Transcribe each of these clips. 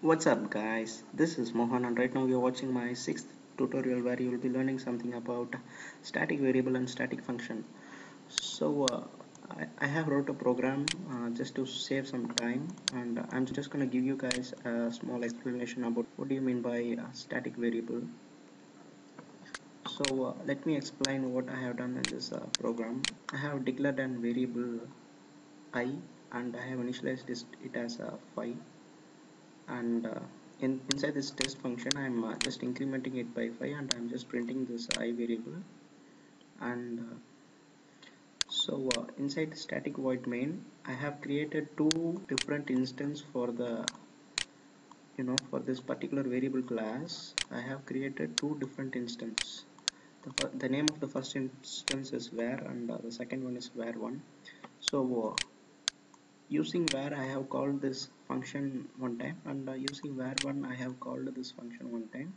What's up guys, this is Mohan and right now you're watching my 6th tutorial where you will be learning something about static variable and static function. I have wrote a program just to save some time, and I'm just gonna give you guys a small explanation about what do you mean by static variable. Let me explain what I have done in this program. I have declared an variable I and I have initialized it as a 5, and inside this test function I'm just incrementing it by 5 and I'm just printing this I variable. And inside the static void main I have created two different instances for the for this particular variable class. I have created two different instances. The name of the first instance is var, and the second one is var1. So using var I have called this function one time, and using var1 I have called this function one time.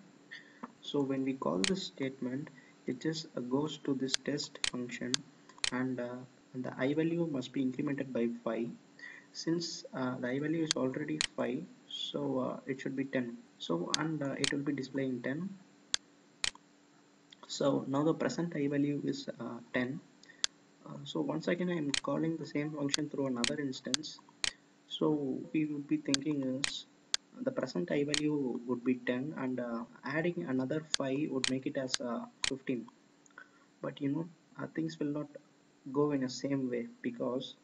So when we call this statement, it just goes to this test function, and the I value must be incremented by 5. Since the I value is already 5, so it should be 10. So and it will be displaying 10. So now the present I value is 10. So once again I am calling the same function through another instance. So we would be thinking is the present I value would be 10, and adding another 5 would make it as 15. But things will not go in the same way, because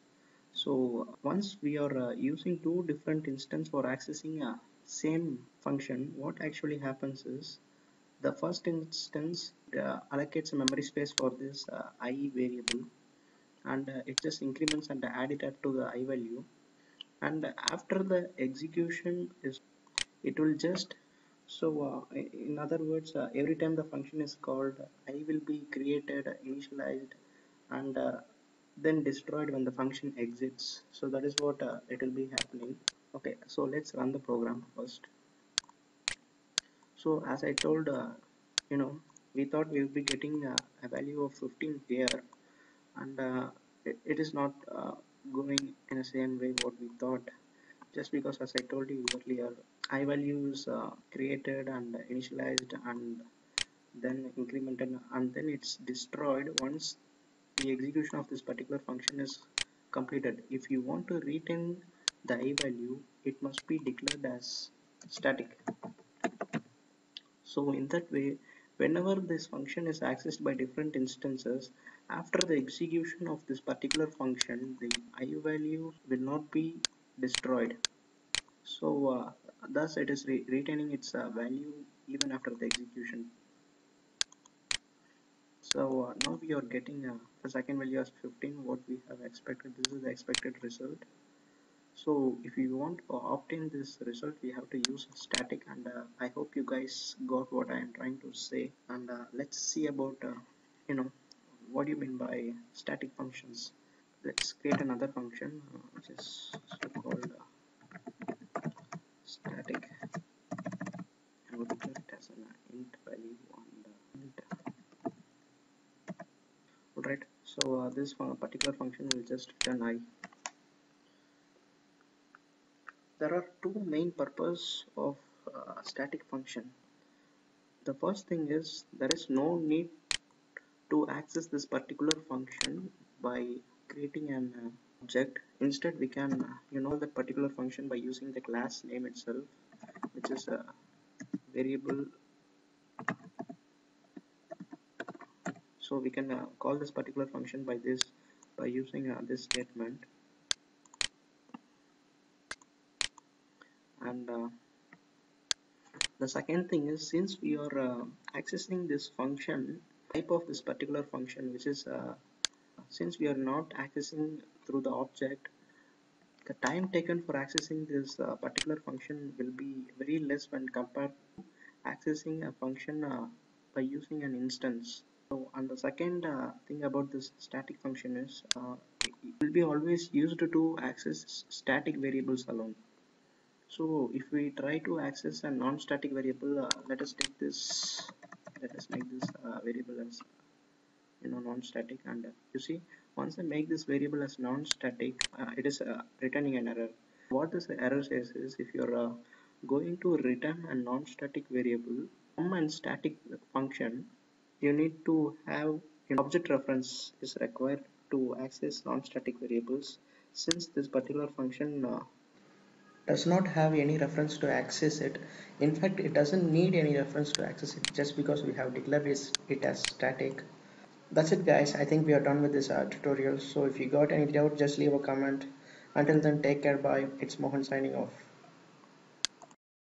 once we are using two different instances for accessing a same function, what actually happens is the first instance allocates a memory space for this I variable, and it just increments and add it up to the I value, and after the execution is it will just in other words, every time the function is called, I will be created, initialized, and then destroyed when the function exits. So that is what it will be happening. Okay, so let's run the program first. So as I told, we thought we will be getting a value of 15 here, and it is not going in the same way what we thought, just because as I told you earlier, I values created and initialized and then incremented, and then it's destroyed once the execution of this particular function is completed. If you want to retain the I value, it must be declared as static. So in that way, whenever this function is accessed by different instances, after the execution of this particular function, the I value will not be destroyed. So thus it is retaining its value even after the execution. So now we are getting the second value as 15, what we have expected. This is the expected result. So if you want to obtain this result, we have to use static, and I hope you guys got what I am trying to say. And let's see about what do you mean by static functions. Let's create another function which is so called static, and we'll declare it as an int value and int. Alright, so this particular function will just return I. There are two main purposes of static function. The first thing is there is no need to access this particular function by creating an object. Instead we can that particular function by using the class name itself, which is a variable. So we can call this particular function by using this statement. And the second thing is, since we are accessing this function, type of this particular function, which is since we are not accessing through the object, the time taken for accessing this particular function will be very less when compared to accessing a function by using an instance. So, and the second thing about this static function is it will be always used to access static variables alone. So if we try to access a non-static variable, let us make this variable as non-static, and you see, once I make this variable as non-static, it is returning an error. What this error says is, if you're going to return a non-static variable from a static function, you need to have an object reference is required to access non-static variables. Since this particular function does not have any reference to access it, in fact it doesn't need any reference to access it just because we have declared it as static. That's it guys, I think we are done with this tutorial. So if you got any doubt, just leave a comment. Until then, take care, bye. It's Mohan signing off.